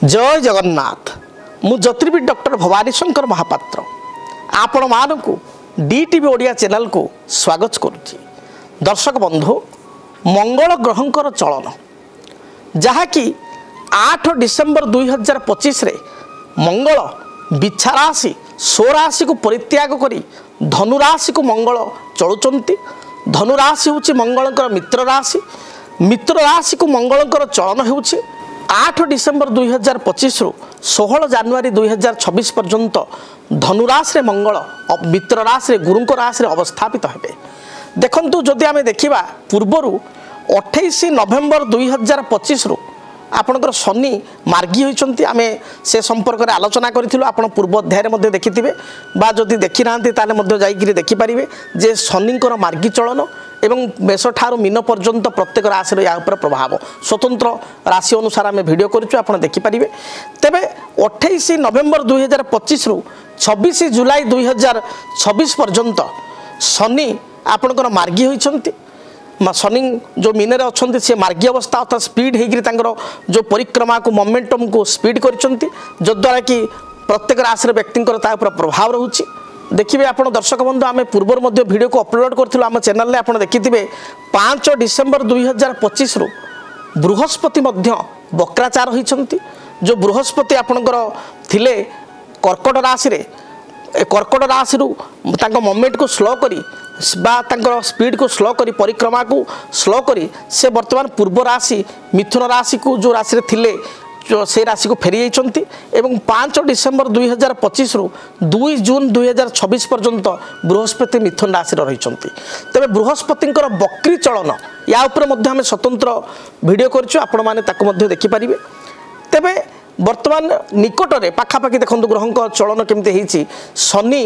जय जगन्नाथ मु ज्योतिर्विद डॉक्टर भवानी शंकर महापात्र आपण मानू डीटीवी ओडिया चैनल को स्वागत करुच्ची। दर्शक बंधु मंगल ग्रहंकर चलन जहाँकि 8 डिसेम्बर 2025 रे मंगल बिछा राशि स्वराशि को परित्याग करी धनुराशि को मंगल चलुचंती। धनुराशि हूँ मंगलकर मित्र राशि, मित्र राशि को मंगलकर चलन होउछि 8 डिसेम्बर 2025 रु 16 जनवरी 2026 पर्यंत धनुराशि रे मंगल मित्र राशि रे गुरुंक राशि रे अवस्थापित हेबे। देखंतु जदि आमे देखिबा पूर्वरु 28 नवेम्बर 2025 रु आपणकर शनि मार्गी होइचंती। आमे से संपर्क रे आलोचना करिथिलु, आपण पूर्व अध्याय रे मध्ये देखिथिबे बा जदि देखि नांती ताले मध्ये जाईकिरी देखि परिबे जे शनिंकर मार्गी चलन एवं मेष ठारू मीन पर्यंत प्रत्येक राशि या उपर प्रभाव स्वतंत्र राशि अनुसार आम भिड करूँ आप देखिपारे। तेबे 28 नवेम्बर 2025 रु 26 जुलाई 2026 पर्यंत शनि आपणकर मार्गी होइछंती। शनि जो मीन रे अच्छे से मार्गी अवस्था अर्थात स्पीड होकर जो परिक्रमा को मोमेंटम को स्पीड करछंती, जद्वारा कि प्रत्येक राशि व्यक्ति प्रभाव रोचे। देखिए आप दर्शक बंधु आम पूर्व वीडियो को अपलोड करूँ आम चैनल आप देखिए 5 डिसेम्बर 2025 रु बृहस्पति वक्राचार होइछंती। जो बृहस्पति आपणकर थिले कर्कट राशि रे कर्कट राशि मोमेंट को स्लो करी बा तांकर स्पीड को स्लो करी परिक्रमा को स्लो करी से वर्तमान पूर्व राशि मिथुन राशि को जो राशि रे थिले से राशि को फेरी जाइछंती एवं 5 डिसेम्बर 2025 रु 2 जून 2026 पर्यंत बृहस्पति मिथुन राशि रहिछंती। तबे बृहस्पतिंकर बक्री चलन या ऊपर मध्ये हम स्वतंत्र वीडियो करछु, आपण माने ताको मध्ये देखि परिबे। तबे वर्तमान निकट रे पाखापाखि देखंतु ग्रहंक चलन केमते हिची। शनि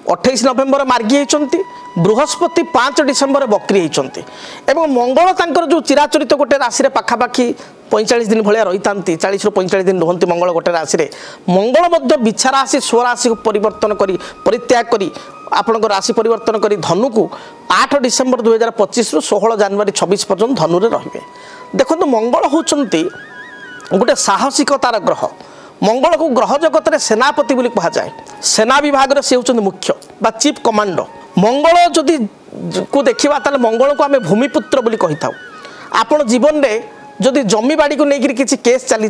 28 नवेम्बर मार्गी होइछंती, बृहस्पति 5 डिसेम्बर बक्री होइछंती एवं मंगल तांकर जो चिराचरित गोटे राशि रे पाखापाखि 45 दिन भाया रही था। 40 ରୁ 45 दिन रुहंती मंगल गोटे राशि रे। मंगल मध्य बिछा राशि स्वराशि को परिवर्तन करी परित्याग करी आपन राशि परिवर्तन करी धनु को 8 डिसेम्बर 2025 रु 16 जनवरी 26 पर्यंत धनु रे रहिबे। देखो मंगल होचंती गोटे साहसिकतार ग्रह। मंगल को ग्रह जगत रे सेनापति बोली कहा जाए। सेना विभाग रे से होचंती मुख्य बा चीफ कमांडो। मंगल जदि को देखिबा ताले मंगल को आमे भूमिपुत्र बोली कहि थाउ। आपण जीवन रे जदि जमी बाड़ी को लेकर किसी केस चली,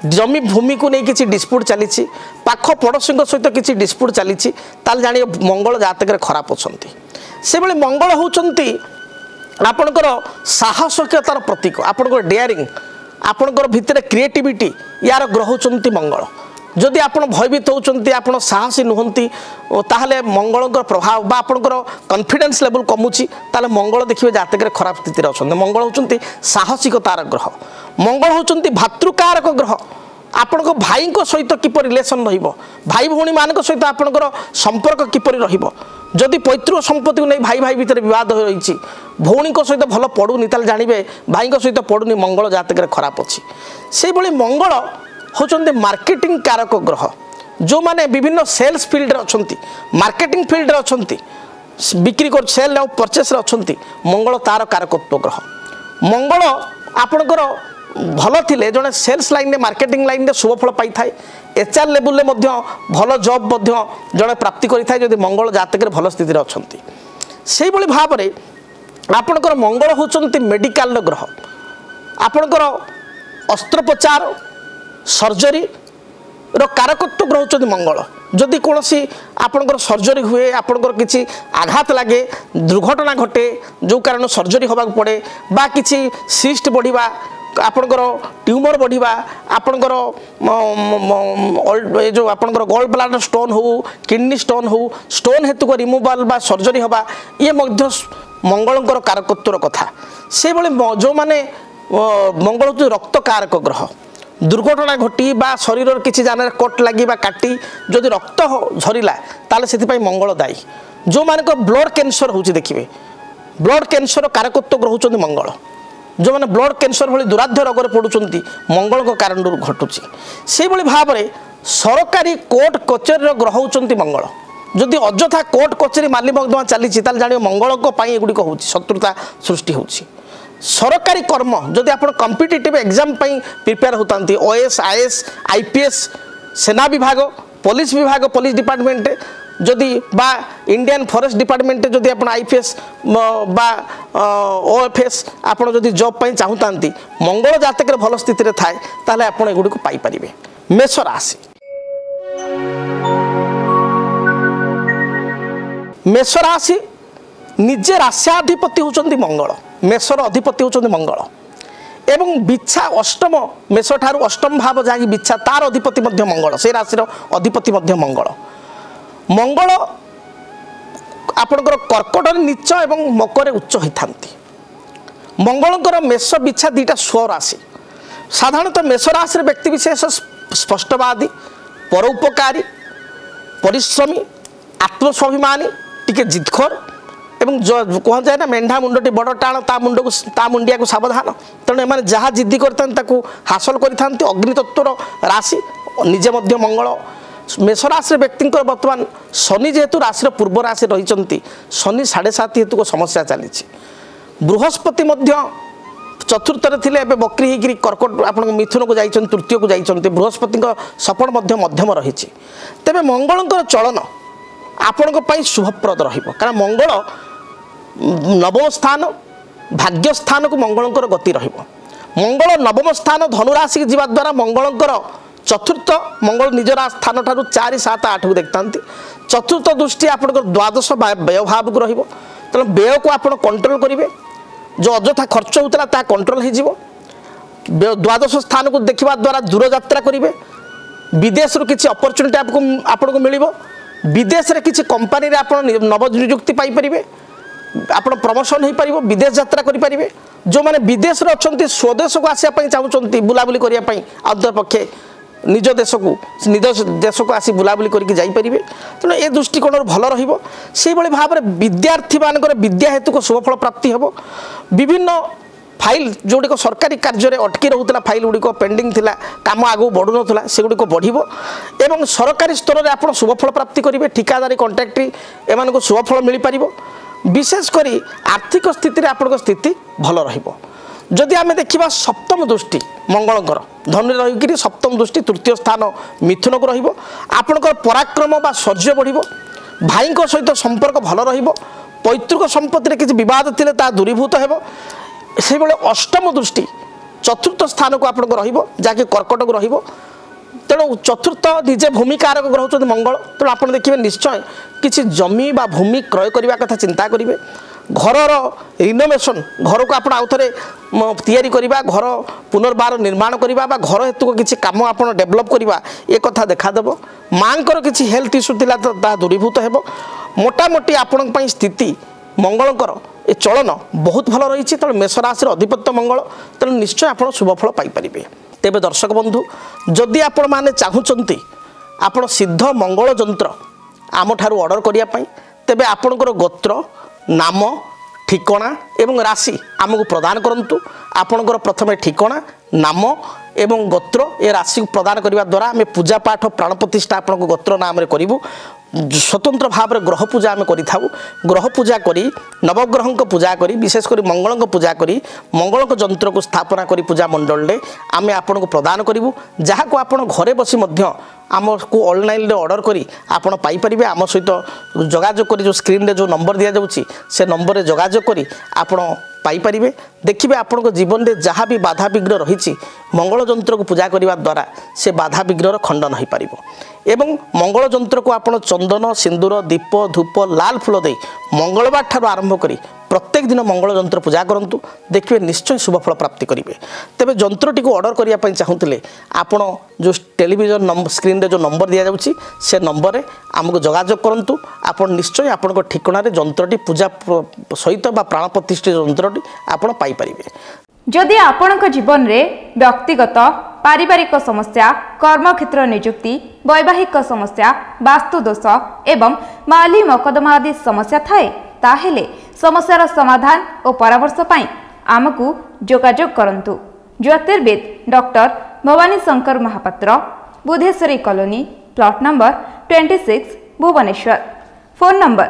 जमी भूमि को लेकिन किसी डिस्प्यूट चली, पाख पड़ोशी सहित किसी डिस्प्यूट चली, जान मंगल जातक खराब अच्छा। से भाई मंगल होती आपणकर साहसिकतार प्रतीक, आपणकर डेयरिंग, आपणकर भितर क्रिएटिविटी यार ग्रह होती मंगल। जदि आप भयभीत होती आप साहसी नुहति ताहले मंगल प्रभाव बा आपणकर कॉन्फिडेंस लेवल कमुची ताले मंगल देखिए जातक खराब स्थिति अच्छा। मंगल होती साहसिकतार ग्रह, मंगल होती भातृकारक ग्रह। आपण भाई सहित किपर रिलेसन भाई भौणी मान सहित आपणकर संपर्क किपर रदि पैतृक संपत्ति को नहीं भाई भाई भितर विवाद रही भौणी सहित भल पड़ूनी जानवे भाई सहित पड़ूनी मंगल जातक खराब अच्छी। से भाई मंगल होचंदे मार्केटिंग कारक ग्रह। जो माने विभिन्न सेल्स फील्ड रे अछंती, मार्केटिंग फील्ड रे अछंती, बिक्री कर सेल और परचेस रे अछंती, मंगल तार कारकत्व ग्रह। मंगल आपणकर भल थिले जने सेल्स लाइन रे मार्केटिंग लाइन रे शुभ फल पाई थाए। एचआर लेवल रे मध्य भल जॉब मध्य जने प्राप्ति करि थाए जदि मंगल जातक रे भल स्थिति रे अछंती। सेहि भली भाव रे आपणकर मंगल होचंती मेडिकल ग्रह। आपणकर अस्त्रोपचार सर्जरी रो कारकत्व ग्रह होचंती मंगल। जदि कौन आपणकर सर्जरी हुए, आपणकर किसी आघात लगे, दुर्घटना घटे जो कारण सर्जरी होगा पड़े बा किसी सिस्ट बढ़िबा, आपणकर ट्यूमर बढ़िबा, आपणकर जो आपणकर गॉल ब्लाडर स्टोन हो, किडनी स्टोन हो, स्टोन हेतु को रिमूवल बा सर्जरी होगा ये मध्य मंगलंकर कारकत्वर कथा। से भाई जो माने मंगल होती रक्त कारक ग्रह। दुर्घटना घटी बा शरीर किसी जान कट लगी बा काटी जदि रक्त झरला ताले से मंगल दायी। जो मान ब्लड कैंसर होची देखिए, ब्लड कैंसर कारकत्व ग्रह होचंती मंगल। जो मैंने ब्लड कैंसर भली दुराध्य रोग पड़ुंट मंगल को कारण घटुची। से भाई भाव में सरकारी कोर्ट कचेरी ग्रह होचंती मंगल। जदि अଯଥା कोर्ट कचेरी माली मकदमा चली जान मंगल एगुड़िक हो शत्रुता सृष्टि होची। सरकारी कर्म जदि आप कॉम्पिटिटिव एग्जाम प्रिपेयर होता ओएस आईएएस आईपीएस सेना विभाग पुलिस विभाग पुलिस डिपार्टमेंट जदि बा इंडियन फॉरेस्ट डिपार्टमेंट जदि आप आईपीएस बा ओएफएस आप जदि जॉब पाई चाहता मंगल जातक भल स्थित थाए ताले आप एगुड़ी को पाई परिबे। मेष राशि मेष राशि निजे राश्याधिपति होचंदी मंगल मेषर अधिपति होचंदी मंगल एवं बिच्छा अष्टम मेष ठारू अष्टम भाव जहाँकि बिच्छा तार अधिपति मध्य मंगल से राशि अधिपति मध्य मंगल मंगल आपणकर कर्कट नीच एवं मकर उच्च होता मंगलकर मेष बिच्छा दुईटा स्व राशि साधारणतः मेष राशि व्यक्ति विशेष स्पष्टवादी परोपकारी परिश्रमी आत्मस्वाभिमानी टिके जिदखोर एवं जो कहते ना मेढ़ा मुंडटी बड़ टाण ता मुंड को ता मुंडिया को सावधान तेणु एम जहाँ जिद्दी करते हासिल करते अग्नितत्वर राशि निजे मध्य मंगल मेष राशि व्यक्ति बर्तमान शनि जेहेतु राशि पूर्व राशि रही शनि 7.5 हेतु समस्या चली बृहस्पति चतुर्थ थे बकरी होकर कर्कट आप मिथुन को जाइए तृतीय को जाइए बृहस्पति सपन मध्यम रही तेज मंगल चलन आपण शुभप्रद कारण मंगल नवम स्थान भाग्य स्थान को मंगल गति मंगल नवम स्थान धनुराशि की जीवा द्वारा मंगलकर चतुर्थ मंगल निजर स्थान ठारू 4, 7, 8 को देखता चतुर्थ दृष्टि आप द्वादश व्यय भाव को तेणु व्यय को आप कंट्रोल करेंगे जो अଯଥା खर्च होता ता कंट्रोल हो द्वादश स्थान को देखा द्वारा दूर यात्रा करेंगे विदेश किसी अपरच्युनिटी आपको मिल विदेश रे किसी कंपनी रे आप नव नियुक्ति पाइपर आप प्रमोशन हो पार विदेश यात्रा करेंगे जो मैंने विदेश रे अच्छा स्वदेश को आसापी चाहते बुलाबुली करने अंतर पक्षे निज देश को आसी बुलाबुली करके तेणु ए दृष्टिकोण भल रही भाव में विद्यार्थी मान विद्या हेतु को शुभफल प्राप्ति हम विभिन्न फाइल जोड़िक सरकारी कार्य अटकी रोला फाइल गुड़िक पेंडिंग थिला काम आगू बढ़ू ना से गुड़िक बढ़ो एवं सरकारी स्तर में आप शुभफल प्राप्ति करेंगे ठिकादारी कंट्राक्टरी एम को शुभफल मिल पार विशेषकर आर्थिक स्थिति आप स्थिति भल रदि आम देखा सप्तम दृष्टि मंगलकर धनु रही सप्तम दृष्टि तृतीय स्थान मिथुन को रपणकर पराक्रम बा शौर्य बढ़ भाई सहित संपर्क भल पैतृक संपत्ति किसी बद थे दूरीभूत हो से अष्टम दृष्टि चतुर्थ स्थान को आपको रहाँकि कर्कट को तेणु चतुर्थ निजे भूमिकारक ग्रह होते मंगल तेणु आप देखिए निश्चय किसी जमी बा भूमि क्रय करने कथा चिंता करेंगे घरर रिनोवेशन घर को आप आउ थे तैयारी करवा घर पुनर्बार निर्माण करवा घर हेतु किसी कम आप डेभलप करवा ये कथा देखादेव माँ किसी हेल्थ इश्यू थी तो दूरीभूत हो मोटामोटी आपण स्थिति मंगलकर ये चलन बहुत भल रही तेणु मेष राशि अधिपत्य मंगल तेणु निश्चय आप शुभफल पाइपर तेज दर्शक बंधु जदि आपण मैंने चाहते आपण सिद्ध मंगल जंत्र आम ठारू ऑर्डर करने तेबे आपणकर गोत्र नाम ठिकणा एवं राशि आमको प्रदान करंतु आपणकर प्रथमे ठिकणा नाम एवं गोत्र ए राशि को प्रदान करने द्वारा आम पूजा पाठ प्राण प्रतिष्ठा आपण गोत्र नाम करूँ स्वतंत्र भाव में ग्रह पूजा आम करूँ ग्रह पूजा करी नवग्रह को पूजा करी विशेषकर मंगल को पूजा करी मंगल को जंत्र को स्थापना करी पूजा मंडल में आम आपन को प्रदान करूँ जहाँ को आप घरे बसी आम को ऑनलाइन ऑर्डर करी आपण पाइपर आम सहित जोगाजोग करी जो स्क्रीन रे जो नंबर दि जाऊँगी से नंबर में जोगाजोग करी आपण पाइपर देखिए आपण जीवन में जहाँ भी बाधा विघ्न रही मंगल जंत्र को पूजा करने द्वारा से बाधा विघ्नर खंडन हो पार एवं मंगल जंत्र को आप चंदन सिंदूर दीप धूप लाल फूल दे मंगलवार ठार आरंभ करी प्रत्येक दिन मंगल जंत्र पूजा करूँ देखिए निश्चय शुभफल प्राप्ति करेंगे तेज जंत्रटी को ऑर्डर करने चाहूँगे आपण जो टेलीविजन स्क्रीन रे जो नंबर दि जाऊँगी से नंबर में आमको जोगाजोग करूँ आप निश्चय आपण ठिकाना जंत्रटी पूजा सहित प्राण प्रतिष्ठित जंत्रटी आप पाइपर जदि आपणक जीवन में व्यक्तिगत पारिवारिक समस्या कर्मक्षेत्र नियुक्ति वैवाहिक समस्या वास्तुदोष एवं माली मकदमा आदि समस्या थाए ताहेले समस्यार समाधान और परामर्श पाई आमको जोगाजोग करंतु। ज्योतिर्विद doctor Bhabani Shankar Mahapatra Budheswari colony plot number 26 Bhubaneswar phone number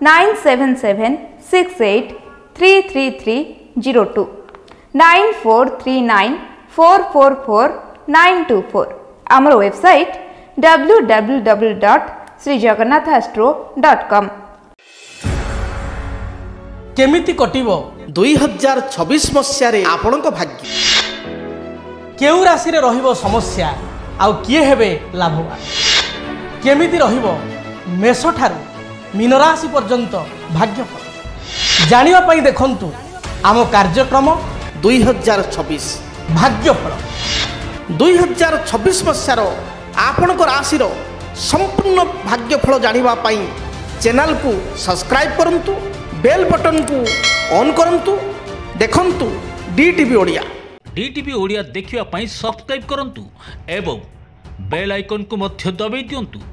9776833302 9439444924 आमर वेबसाइट www.srijagannathastro.com। केमिति कटिब 2026 मसीह आपणक भाग्य केउ राशि रे रहिबो समस्या आउ किए हेबे लाभवान केमिति रहिबो मेष ठारू मीन राशि पर्यंत भाग्यफल जानिबा पई देखंतु आम कार्यक्रम 2026 भाग्यफल 2026 मसीह आपणक राशि संपूर्ण भाग्यफल जानिबा पई चैनल को सब्सक्राइब करंतु बेल बटन को ऑन करंतु देखंतु डीटीवी ओडिया। डीटीवी ओडिया देखिवा पई सब्सक्राइब करंतु एवं बेल आइकन को मध्य दबाई दियंतु।